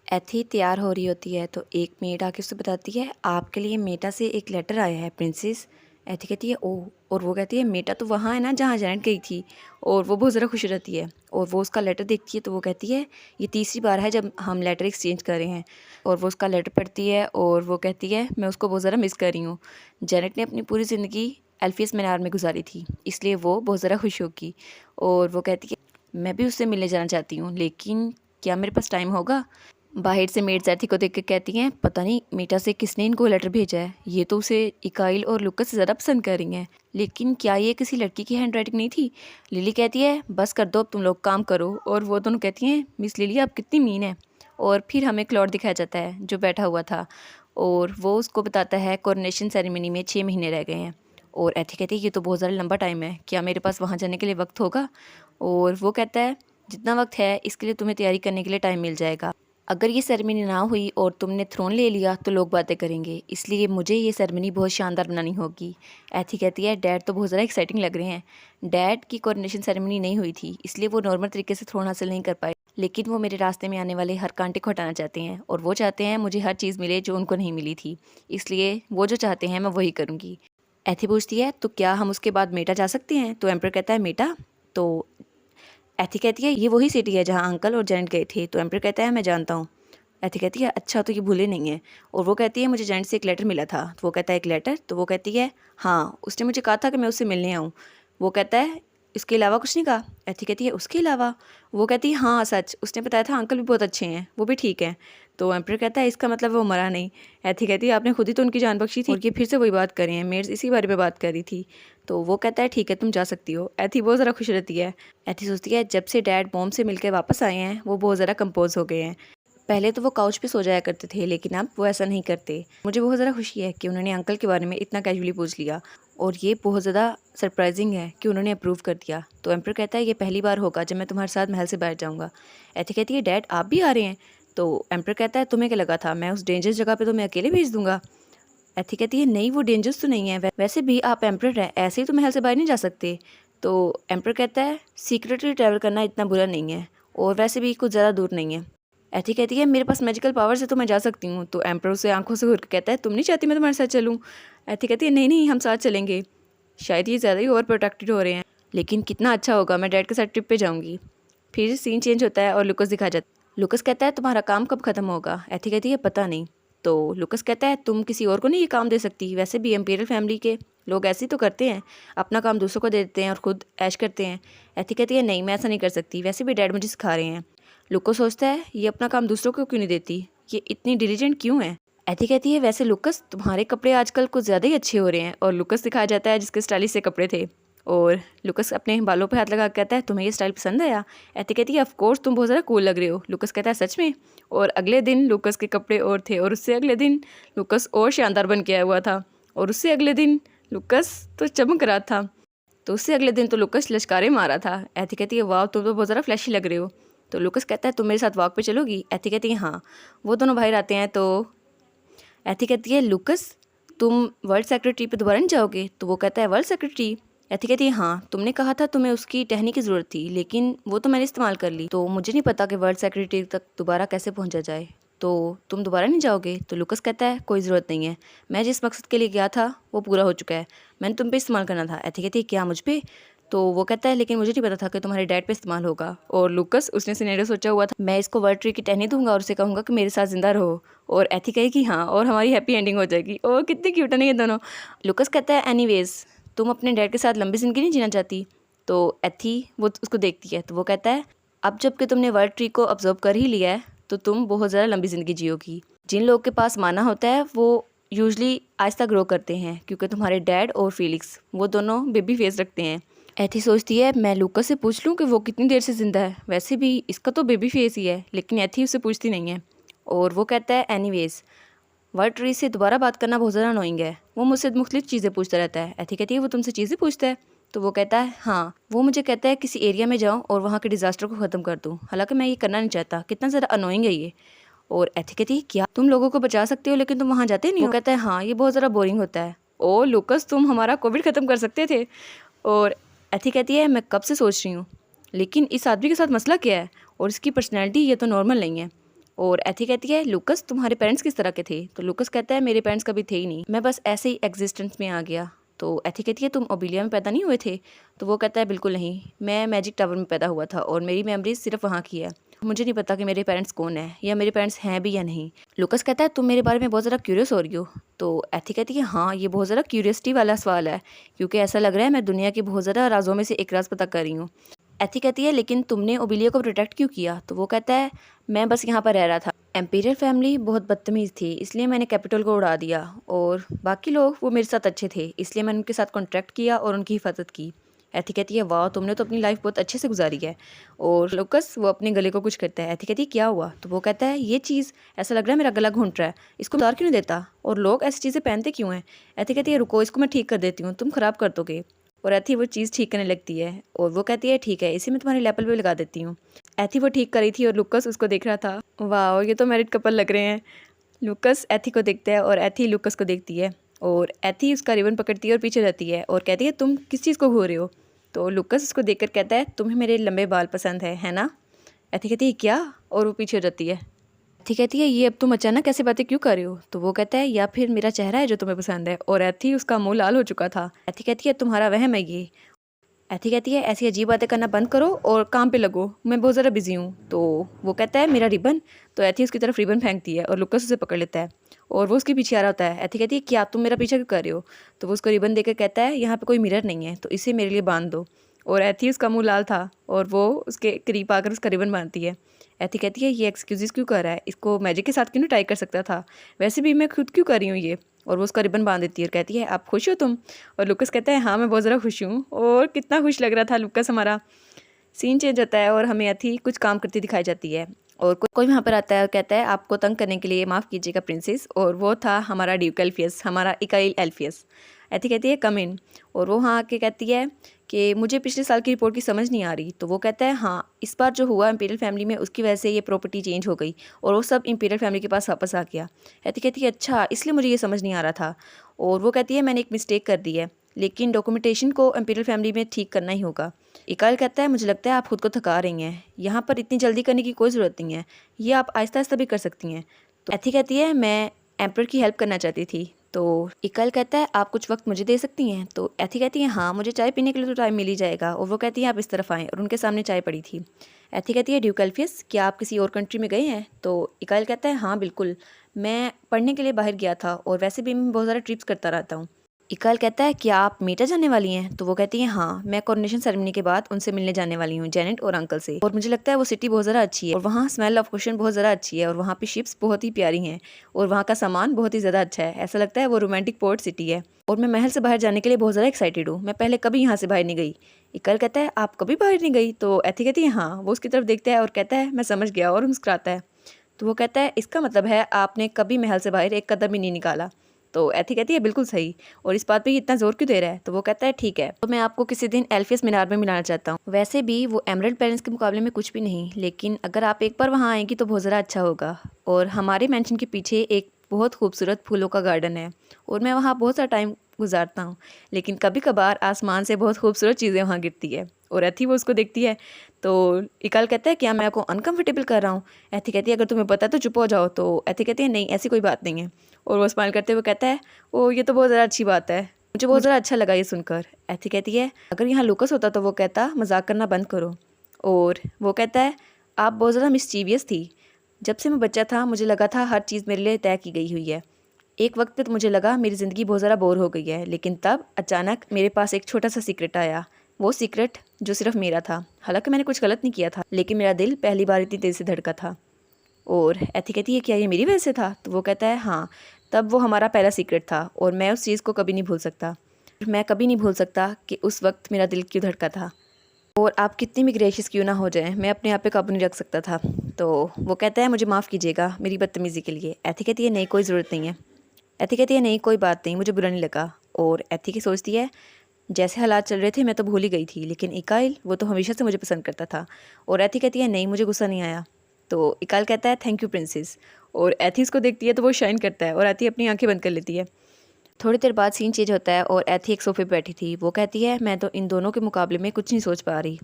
एथी तैयार हो रही होती है तो एक मेड आके उससे बताती है, आपके लिए मेटा से एक लेटर आया है प्रिंसेस। एथी कहती है ओह, और वो कहती है मेटा तो वहाँ है ना जहाँ जेनेट गई थी। और वो बहुत ज़रा खुश रहती है और वो उसका लेटर देखती है तो वो कहती है ये तीसरी बार है जब हम लेटर एक्सचेंज कर रहे हैं। और वो उसका लेटर पढ़ती है और वो कहती है मैं उसको बहुत ज़रा मिस कर रही हूँ। जेनेट ने अपनी पूरी ज़िंदगी एल्फियस मीनार में गुजारी थी, इसलिए वो बहुत ज़रा खुश होगी। और वो कहती है मैं भी उससे मिलने जाना चाहती हूँ, लेकिन क्या मेरे पास टाइम होगा। बाहर से मेड्स एथी को देख के कहती हैं पता नहीं मीटा से किसने इनको लेटर भेजा है, ये तो उसे इकाइल और लुकस से ज़्यादा पसंद कर रही हैं, लेकिन क्या ये किसी लड़की की हैंड राइटिंग नहीं थी। लिली कहती है बस कर दो अब तुम लोग काम करो। और वो दोनों कहती हैं मिस लिली आप कितनी मीन है। और फिर हमें क्लॉड दिखाया जाता है जो बैठा हुआ था और वो उसको बताता है कोरोनेशन सेरेमनी में 6 महीने रह गए हैं। और एथी कहती है ये तो बहुत ज़्यादा लंबा टाइम है, क्या मेरे पास वहाँ जाने के लिए वक्त होगा। और वो कहता है जितना वक्त है इसके लिए तुम्हें तैयारी करने के लिए टाइम मिल जाएगा। अगर ये सेरेमनी ना हुई और तुमने थ्रोन ले लिया तो लोग बातें करेंगे, इसलिए मुझे ये सेरेमनी बहुत शानदार बनानी होगी। एथी कहती है डैड तो बहुत ज़्यादा एक्साइटिंग लग रहे हैं। डैड की कोरोनेशन सेरेमनी नहीं हुई थी इसलिए वो नॉर्मल तरीके से थ्रोन हासिल नहीं कर पाए, लेकिन वो मेरे रास्ते में आने वाले हर कांटे को हटाना चाहते हैं और वो चाहते हैं मुझे हर चीज़ मिले जो उनको नहीं मिली थी, इसलिए वो जो चाहते हैं मैं वही करूँगी। एथी पूछती है तो क्या हम उसके बाद मेटा जा सकते हैं, तो एम्पर कहता है मेटा। तो एथी कहती है ये वही सिटी है जहाँ अंकल और जेनेट गए थे, तो एम्पर कहता है मैं जानता हूँ। एथी कहती है अच्छा तो ये भूले नहीं है। और वो कहती है मुझे जेनेट से एक लेटर मिला था, तो वो कहता है एक लेटर, तो वो कहती है हाँ उसने मुझे कहा था कि मैं उससे मिलने आऊँ। वो कहता है इसके अलावा कुछ नहीं कहा। एथी कहती है उसके अलावा। वो कहती है हाँ सच, उसने बताया था अंकल भी बहुत अच्छे हैं, वो भी ठीक है। तो एम्पर कहता है इसका मतलब वो मरा नहीं। एथी कहती है आपने खुद ही तो उनकी जान बख्शी थी। और ये फिर से वही बात कर रहे हैं, मेड्स इसी बारे में बात कर रही थी। तो वो कहता है ठीक है तुम जा सकती हो। एथी बहुत ज़रा खुश रहती है। एथी सोचती है जब से डैड मॉम से मिलकर वापस आए हैं वो बहुत ज़रा कंपोज हो गए हैं। पहले तो वो काउच पे सो जाया करते थे लेकिन अब वो ऐसा नहीं करते। मुझे बहुत ज़्यादा खुशी है कि उन्होंने अंकल के बारे में इतना कैजुअली पूछ लिया और ये बहुत ज़्यादा सरप्राइजिंग है कि उन्होंने अप्रूव कर दिया। तो एम्पर कहता है ये पहली बार होगा जब मैं तुम्हारे साथ महल से बाहर जाऊँगा। एथी कहती है डैड आप भी आ रहे हैं। तो एम्पर कहता है तुम्हें क्या लगा था मैं उस डेंजरस जगह पे तुम्हें अकेले भेज दूंगा। एथी कहती है नहीं वो डेंजरस तो नहीं है, वैसे भी आप एम्पर हैं, ऐसे ही तो महल से बाहर नहीं जा सकते। तो एम्पर कहता है सीक्रेटली ट्रैवल करना इतना बुरा नहीं है और वैसे भी कुछ ज़्यादा दूर नहीं है। एथी कहती है मेरे पास मैजिकल पावर्स है तो मैं जा सकती हूँ। तो एम्पर उसे आंखों से घूर के कहता है तुम नहीं चाहती मैं तुम्हारे साथ चलूँ। एथी कहती है नहीं नहीं हम साथ चलेंगे, शायद ये ज़्यादा ही ओवर प्रोटेक्टेड हो रहे हैं, लेकिन कितना अच्छा होगा मैं डैड के साथ ट्रिप पे जाऊँगी। फिर सीन चेंज होता है और लुकस दिखा जाता है। लुकस कहता है तुम्हारा काम कब ख़त्म होगा। एथी कहती है पता नहीं। तो लुकस कहता है तुम किसी और को नहीं ये काम दे सकती, वैसे भी एम्पीरियल फैमिली के लोग ऐसे ही तो करते हैं, अपना काम दूसरों को दे देते हैं और खुद ऐश करते हैं। एथी कहती है नहीं मैं ऐसा नहीं कर सकती, वैसे भी डैड मुझे सिखा रहे हैं। लुकस सोचता है ये अपना काम दूसरों को क्यों नहीं देती, ये इतनी डिलीजेंट क्यों है। एथी कहती है वैसे लुकस तुम्हारे कपड़े आजकल कुछ ज़्यादा ही अच्छे हो रहे हैं। और लुकस दिखाया जाता है जिसके स्टाइलिश से कपड़े थे और लुकस अपने बालों पे हाथ लगा कहता है तुम्हें ये स्टाइल पसंद आया। एथी कहती है ऑफ कोर्स तुम बहुत ज़्यादा कूल लग रहे हो। लुकस कहता है सच में। और अगले दिन लुकस के कपड़े और थे और उससे अगले दिन लुकस और शानदार बन के आया हुआ था और उससे अगले दिन लुकस तो चमक रहा था। तो उससे अगले दिन तो लुकस लश्कारे मारा था। एथी कहती है वाह तुम तो बहुत ज़्यादा फ्लैशी लग रहे हो। तो लुकस कहता है तुम मेरे साथ वॉक पे चलोगी। एथी कहती है हाँ। वो दोनों बाहर आते हैं तो एथी कहती है लुकस तुम वर्ल्ड सेक्रेटरी पे दोबारा नहीं जाओगे। तो वो कहता है वर्ल्ड सेक्रेटरी। एथी कहती है हाँ तुमने कहा था तुम्हें उसकी टहनी की ज़रूरत थी लेकिन वो तो मैंने इस्तेमाल कर ली, तो मुझे नहीं पता कि वर्ल्ड सेक्रेटरी तक दोबारा कैसे पहुंचा जाए, तो तुम दोबारा नहीं जाओगे। तो लुकस कहता है कोई ज़रूरत नहीं है, मैं जिस मकसद के लिए गया था वो पूरा हो चुका है, मैंने तुम पे इस्तेमाल करना था। एथी कहती है क्या मुझ पे। तो वो कहता है लेकिन मुझे नहीं पता था कि तुम्हारे डैड पे इस्तेमाल होगा। और लुकस उसने सिनेरियो सोचा हुआ था मैं इसको वर्ल्ड ट्री की टहनी दूंगा और उसे कहूँगा कि मेरे साथ जिंदा रहो। और एथी कहेगी हाँ और हमारी हैप्पी एंडिंग हो जाएगी। और कितनी क्यूट है ना ये दोनों। लुकस कहता है एनीवेज तुम अपने डैड के साथ लंबी ज़िंदगी नहीं जीना चाहती। तो एथी वो उसको देखती है तो वो कहता है अब जबकि तुमने वर्ल्ड ट्री को ऑब्जर्व कर ही लिया है तो तुम बहुत ज़्यादा लंबी ज़िंदगी जियोगी। जिन लोग के पास माना होता है वो यूजली आहिस्ता ग्रो करते हैं क्योंकि तुम्हारे डैड और फीलिक्स वो दोनों बेबी फेस रखते हैं। एथी सोचती है मैं लुकस से पूछ लूँ कि वो कितनी देर से ज़िंदा है, वैसे भी इसका तो बेबी फेस ही है, लेकिन एथी उससे पूछती नहीं है। और वो कहता है एनीवेज वर्ड ट्री से दोबारा बात करना बहुत ज़्यादा अनोइंग है, वो मुझसे मुख्तलिफ चीज़ें पूछता रहता है। एथी कहती है वो तुमसे चीज़ें पूछता है। तो वो कहता है हाँ वो मुझे कहता है किसी एरिया में जाऊँ और वहाँ के डिज़ास्टर को ख़त्म कर दूँ, हालांकि मैं ये करना नहीं चाहता, कितना ज़्यादा अनोइंग है ये। और एथी कहती है क्या तुम लोगों को बचा सकते हो लेकिन तुम वहाँ जाते नहीं हो। वो कहता है हाँ ये बहुत ज़्यादा बोरिंग होता है। ओ लुकस तुम हमारा कोविड ख़त्म कर सकते थे। और एथी कहती है मैं कब से सोच रही हूँ, लेकिन इस आदमी के साथ मसला क्या है और इसकी पर्सनैलिटी ये तो नॉर्मल नहीं है। और एथी कहती है लूकस तुम्हारे पेरेंट्स किस तरह के थे? तो लूकस कहता है मेरे पेरेंट्स कभी थे ही नहीं, मैं बस ऐसे ही एग्जिस्टेंस में आ गया। तो एथी कहती है तुम ओबिलिया में पैदा नहीं हुए थे? तो वो कहता है बिल्कुल नहीं, मैं मैजिक टावर में पैदा हुआ था और मेरी मेमोरीज सिर्फ वहाँ की है। मुझे नहीं पता कि मेरे पेरेंट्स कौन है या मेरे पेरेंट्स हैं भी या नहीं। लूकस कहता है तुम मेरे बारे में बहुत ज़्यादा क्यूरियस हो रही हो। तो एथी कहती है हाँ, ये बहुत ज़्यादा क्यूरियसिटी वाला सवाल है, क्योंकि ऐसा लग रहा है मैं दुनिया के बहुत ज़्यादा राजों में से एक राज पता कर रही हूँ। एथी कहती है लेकिन तुमने ओबिलिया को प्रोटेक्ट क्यों किया? तो वो कहता है मैं बस यहाँ पर रह रहा था, एम्पीरियल फैमिली बहुत बदतमीज़ थी इसलिए मैंने कैपिटल को उड़ा दिया, और बाकी लोग वो मेरे साथ अच्छे थे इसलिए मैंने उनके साथ कॉन्ट्रैक्ट किया और उनकी हिफाजत की। एथी कहती है वाह, तुमने तो अपनी लाइफ बहुत अच्छे से गुजारी है। और लूकस वो अपने गले को कुछ करता है। एथी कहती है क्या हुआ? तो वो कहता है ये चीज़ ऐसा लग रहा है मेरा गला घूंट रहा है, इसको उतार क्यों नहीं देता? और लोग ऐसी चीज़ें पहनते क्यों हैं? एथी कहती है रुको, इसको मैं ठीक कर देती हूँ, तुम ख़राब कर दोगे। और एथी वो चीज़ ठीक करने लगती है और वो कहती है ठीक है, इसे मैं तुम्हारे लेवल पे लगा देती हूँ। एथी वो ठीक कर रही थी और लूकस उसको देख रहा था। वाह, ये तो मैरिड कपल लग रहे हैं। लूकस एथी को देखता है और एथी लूकस को देखती है, और एथी उसका रिबन पकड़ती है और पीछे रहती है और कहती है तुम किस चीज़ को घूर रहे हो? तो लूकस उसको देखकर कहता है तुम्हें मेरे लंबे बाल पसंद है ना? एथी कहती है क्या? और वो पीछे रहती है। एथी कहती है ये अब तुम अचानक ऐसी बातें क्यों कर रहे हो? तो वो कहता है या फिर मेरा चेहरा है जो तुम्हें पसंद है। और एथी उसका मुंह लाल हो चुका था। एथी कहती है तुम्हारा वहम है ये। एथी कहती है ऐसी अजीब बातें करना बंद करो और काम पे लगो, मैं बहुत ज़्यादा बिजी हूँ। तो वो कहता है मेरा रिबन। तो एथी उसकी तरफ रिबन फेंकती है और लूकस उसे पकड़ लेता है और वो उसके पीछे आ रहा होता है। एथी कहती है क्या तुम मेरा पीछा क्यों कर रहे हो? तो वो उसको रिबन देकर कहता है यहाँ पे कोई मिरर नहीं है तो इसे मेरे लिए बांध दो। और एथी उसका मुंह लाल था और वो उसके करीब आकर उसका रिबन बांधती है। एथी कहती है ये एक्सक्यूज़ क्यों कर रहा है, इसको मैजिक के साथ क्यों नहीं ट्राई कर सकता था, वैसे भी मैं खुद क्यों कर रही हूँ ये। और वो उसका रिबन बांध देती है और कहती है आप खुश हो तुम? और लूकस कहता है हाँ मैं बहुत ज़्यादा खुश हूँ। और कितना खुश लग रहा था लूकस हमारा। सीन चेंज होता है और हमें एथी कुछ काम करती दिखाई जाती है और कोई वहाँ पर आता है और कहता है आपको तंग करने के लिए माफ़ कीजिएगा प्रिंसेस। और वो था हमारा ड्यूक एल्फियस, हमारा इकाइल एल्फियस। एथी कहती है कम इन। और वो वहाँ आके कहती है कि मुझे पिछले साल की रिपोर्ट की समझ नहीं आ रही। तो वो कहता है हाँ, इस बार जो हुआ इंपीरियल फैमिली में उसकी वजह से ये प्रॉपर्टी चेंज हो गई और वो सब इंपीरियल फैमिली के पास वापस आ गया। एथी कहती है अच्छा, इसलिए मुझे ये समझ नहीं आ रहा था। और वो कहती है मैंने एक मिस्टेक कर दी है, लेकिन डॉक्यूमेंटेशन को इंपीरियल फैमिली में ठीक करना ही होगा। इकाइल कहता है मुझे लगता है आप खुद को थका रही हैं, यहाँ पर इतनी जल्दी करने की कोई ज़रूरत नहीं है, ये आप आहिस्ता आहिस्ता भी कर सकती हैं। तो एथी कहती है मैं एम्पर की हेल्प करना चाहती थी। तो इकाइल कहता है आप कुछ वक्त मुझे दे सकती हैं? तो एथी कहती है हाँ, मुझे चाय पीने के लिए तो टाइम मिल ही जाएगा। और वो कहती है आप इस तरफ आएँ, और उनके सामने चाय पड़ी थी। एथी कहती है ड्यूक एल्फियस क्या आप किसी और कंट्री में गए हैं? तो इकाइल कहता है हाँ बिल्कुल, मैं पढ़ने के लिए बाहर गया था और वैसे भी मैं बहुत ज़्यादा ट्रिप्स करता रहता हूँ। इकाइल कहता है क्या आप मीटा जाने वाली हैं? तो वो कहती है हाँ, मैं कोरोनेशन सेरेमनी के बाद उनसे मिलने जाने वाली हूँ, जेनेट और अंकल से। और मुझे लगता है वो सिटी बहुत ज़्यादा अच्छी है और वहाँ स्मेल ऑफ ओशन बहुत ज़्यादा अच्छी है और वहाँ पे शिप्स बहुत ही प्यारी हैं और वहाँ का सामान बहुत ही ज़्यादा अच्छा है, ऐसा लगता है वो रोमांटिक पोर्ट सिटी है। और मैं महल से बाहर जाने के लिए बहुत ज़्यादा एक्साइटेड हूँ, मैं पहले कभी यहाँ से बाहर नहीं गई। इकाइल कहता है आप कभी बाहर नहीं गई? तो एथी कहती है हाँ। वो उसकी तरफ देखता है और कहता है मैं समझ गया, और मुस्कुराता है। तो वो कहता है इसका मतलब है आपने कभी महल से बाहर एक कदम भी नहीं निकाला? तो एथी कहती है बिल्कुल सही, और इस बात पे ये इतना जोर क्यों दे रहा है? तो वो कहता है ठीक है, तो मैं आपको किसी दिन एल्फियस मीनार में मिलाना चाहता हूँ। वैसे भी वो एमरल्ड पैलेस के मुकाबले में कुछ भी नहीं, लेकिन अगर आप एक बार वहाँ आएंगी तो बहुत ज़्यादा अच्छा होगा। और हमारे मैंशन के पीछे एक बहुत खूबसूरत फूलों का गार्डन है और मैं वहाँ बहुत सारा टाइम गुजारता हूँ, लेकिन कभी कभार आसमान से बहुत खूबसूरत चीज़ें वहाँ गिरती है। और एथी वो उसको देखती है। तो इकाइल कहता है क्या मैं आपको अनकंफर्टेबल कर रहा हूँ? एथी कहती है अगर तुम्हें पता है तो चुप हो जाओ। तो एथी कहती है नहीं, ऐसी कोई बात नहीं है। और वो स्माइल करते हुए कहता है ओ ये तो बहुत ज़्यादा अच्छी बात है, मुझे बहुत ज़्यादा अच्छा लगा ये सुनकर। एथी कहती है अगर यहाँ लूकस होता तो वो कहता मजाक करना बंद करो। और वो कहता है आप बहुत ज़्यादा मिस्चीवियस थी, जब से मैं बच्चा था मुझे लगा था हर चीज़ मेरे लिए तय की गई हुई है। एक वक्त पे तो मुझे लगा मेरी ज़िंदगी बहुत ज़्यादा बोर हो गई है, लेकिन तब अचानक मेरे पास एक छोटा सा सीक्रेट आया, वो सीक्रेट जो सिर्फ मेरा था। हालांकि मैंने कुछ गलत नहीं किया था, लेकिन मेरा दिल पहली बार इतनी तेज़ से धड़का था। और एथी कहती है क्या ये मेरी वजह से था? तो वो कहता है हाँ, तब वो हमारा पहला सीक्रेट था और मैं उस चीज़ को कभी नहीं भूल सकता। मैं कभी नहीं भूल सकता कि उस वक्त मेरा दिल क्यों धड़का था। और आप कितनी भी ग्रेशियस क्यों ना हो जाए, मैं अपने आप पे काबू नहीं रख सकता था। तो वो कहता है मुझे माफ़ कीजिएगा मेरी बदतमीज़ी के लिए। एथी कहती है नहीं कोई ज़रूरत नहीं है। एथी कहती है नहीं कोई बात नहीं, मुझे बुरा नहीं लगा। और एथी की सोचती है जैसे हालात चल रहे थे मैं तो भूल ही गई थी, लेकिन इकाइल वो तो हमेशा से मुझे पसंद करता था। और एथी कहती है नहीं मुझे गुस्सा नहीं आया। तो इकाइल कहता है थैंक यू प्रिंसेस। और एथी इसको देखती है तो वो शाइन करता है और एथी अपनी आंखें बंद कर लेती है। थोड़ी देर बाद सीन चेंज होता है और एथी एक सोफे पर बैठी थी। वो कहती है मैं तो इन दोनों के मुकाबले में कुछ नहीं सोच पा रही।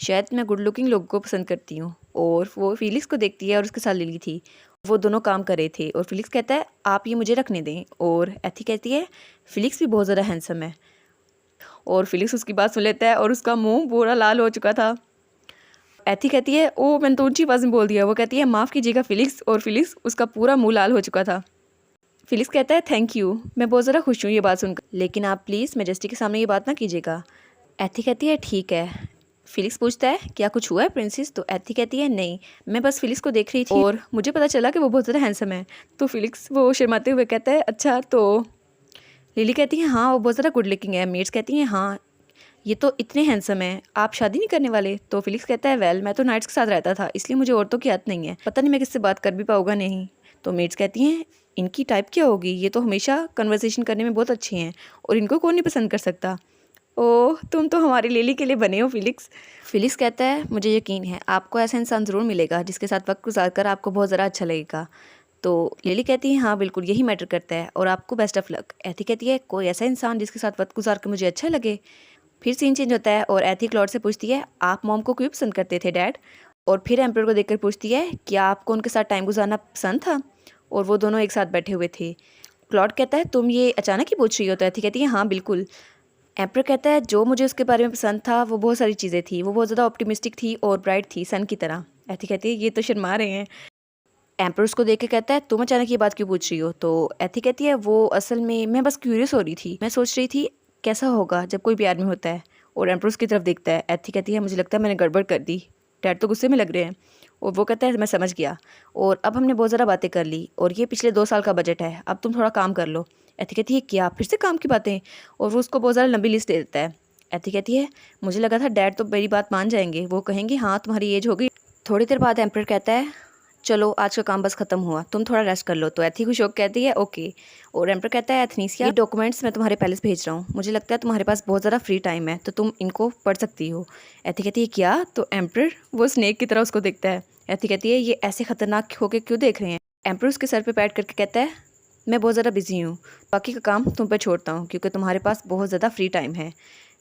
शायद मैं गुड लुकिंग लोगों को पसंद करती हूँ। और वो फिलिक्स को देखती है और उसके साथ लिली थी। वो दोनों काम कर रहे थे और फिलिक्स कहता है आप ये मुझे रखने दें, और एथी कहती है फिलिक्स भी बहुत ज़्यादा हैंडसम है। और फिलिक्स उसकी बात सुन लेता है और उसका मुंह पूरा लाल हो चुका था। एथी कहती है ओ मैंने तो ऊंची आवाज़ में बोल दिया। वो कहती है माफ़ कीजिएगा फिलिक्स, और फिलिक्स उसका पूरा मुंह लाल हो चुका था। फिलिक्स कहता है थैंक यू, मैं बहुत ज़्यादा खुश हूँ ये बात सुनकर, लेकिन आप प्लीज़ मेजेस्टी के सामने ये बात ना कीजिएगा। एथी कहती है ठीक है। फिलिक्स पूछता है क्या कुछ हुआ है प्रिंसेस? तो एथी कहती है नहीं, मैं बस फिलिक्स को देख रही थी और मुझे पता चला कि वो बहुत ज़्यादा हैंडसम है। तो फिलिक्स वो शर्माते हुए कहता है अच्छा। तो लिली कहती है हाँ वो बहुत ज़्यादा गुड लुकिंग है। मेड्स कहती हैं हाँ ये तो इतने हैंडसम है, आप शादी नहीं करने वाले? तो फिलिक्स कहता है वेल मैं तो नाइट्स के साथ रहता था, इसलिए मुझे औरतों की आदत नहीं है, पता नहीं मैं किससे बात कर भी पाऊँगा नहीं। तो मेड्स कहती हैं इनकी टाइप क्या होगी, ये तो हमेशा कन्वर्सेशन करने में बहुत अच्छी हैं और इनको कौन नहीं पसंद कर सकता। ओह तुम तो हमारी लिली के लिए बने हो फिलिक्स। फिलिक्स कहता है मुझे यकीन है आपको ऐसा इंसान ज़रूर मिलेगा जिसके साथ वक्त गुजार कर आपको बहुत ज़्यादा अच्छा लगेगा। तो लिली कहती है हाँ बिल्कुल यही मैटर करता है और आपको बेस्ट ऑफ लक। एथी कहती है कोई ऐसा इंसान जिसके साथ वक्त गुजार कर मुझे अच्छा लगे। फिर सीन चेंज होता है और एथी क्लॉड से पूछती है आप मॉम को क्यों पसंद करते थे डैड? और फिर एम्पर को देखकर पूछती है क्या आपको उनके साथ टाइम गुजारना पसंद था? और वो दोनों एक साथ बैठे हुए थे। क्लॉड कहता है तुम ये अचानक ही पूछ रही हो? तो एथी कहती है हाँ बिल्कुल। एम्पर कहता है जो मुझे उसके बारे में पसंद था वो बहुत सारी चीज़ें थी, वो बहुत ज़्यादा ऑप्टिमिस्टिक थी और ब्राइट थी सन की तरह। एथी कहती है ये तो शर्मा रहे हैं। एम्पर उसको देख के कहता है तुम अचानक ये बात क्यों पूछ रही हो? तो एथी कहती है वो असल में मैं बस क्यूरियस हो रही थी, मैं सोच रही थी कैसा होगा जब कोई प्यार में होता है। और एम्पर उसकी तरफ देखता है। एथी कहती है मुझे लगता है मैंने गड़बड़ कर दी, डैड तो गुस्से में लग रहे हैं। और वो कहता है मैं समझ गया और अब हमने बहुत ज़्यादा बातें कर ली और ये पिछले 2 साल का बजट है, अब तुम थोड़ा काम कर लो। एथी कहती है क्या फिर से काम की बातें? और वो उसको बहुत ज़्यादा लंबी लिस्ट दे देता है। एथी कहती है मुझे लगा था डैड तो मेरी बात मान जाएंगे, वो कहेंगे हाँ तुम्हारी एज हो गई। थोड़ी देर बाद एम्पर कहता है चलो आज का काम बस ख़त्म हुआ, तुम थोड़ा रेस्ट कर लो। तो एथी खुश होकर कहती है ओके। और एम्पर कहता है एथनीसिया ये डॉक्यूमेंट्स मैं तुम्हारे पैलेस भेज रहा हूँ, मुझे लगता है तुम्हारे पास बहुत ज़्यादा फ्री टाइम है तो तुम इनको पढ़ सकती हो। एथी कहती है क्या? तो एम्पर वो स्नेक की तरह उसको देखता है। एथी कहती है ये ऐसे खतरनाक होकर क्यों देख रहे हैं? एम्पर उसके सर पर बैठ करके कहता है मैं बहुत ज़्यादा बिजी हूँ, बाकी का काम तुम पर छोड़ता हूँ क्योंकि तुम्हारे पास बहुत ज़्यादा फ्री टाइम है।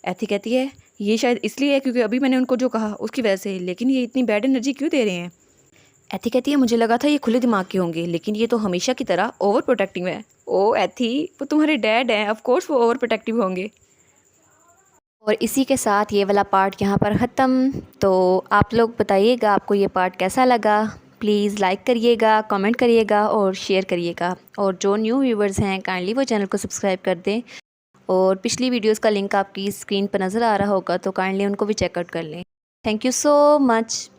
एथी कहती है ये शायद इसलिए है क्योंकि अभी मैंने उनको जो कहा उसकी वजह से, लेकिन ये इतनी बैड एनर्जी क्यों दे रहे हैं? एथी कहती है मुझे लगा था ये खुले दिमाग के होंगे, लेकिन ये तो हमेशा की तरह ओवर प्रोटेक्टिव है। ओ एथी वो तुम्हारे डैड हैं, ऑफ कोर्स वो ओवर प्रोटेक्टिव होंगे। और इसी के साथ ये वाला पार्ट यहाँ पर ख़त्म। तो आप लोग बताइएगा आपको ये पार्ट कैसा लगा। प्लीज़ लाइक करिएगा, कमेंट करिएगा और शेयर करिएगा। और जो न्यू व्यूवर्स हैं काइंडली वो चैनल को सब्सक्राइब कर दें। और पिछली वीडियोस का लिंक आपकी स्क्रीन पर नज़र आ रहा होगा तो काइंडली उनको भी चेकआउट कर लें। Thank you so much.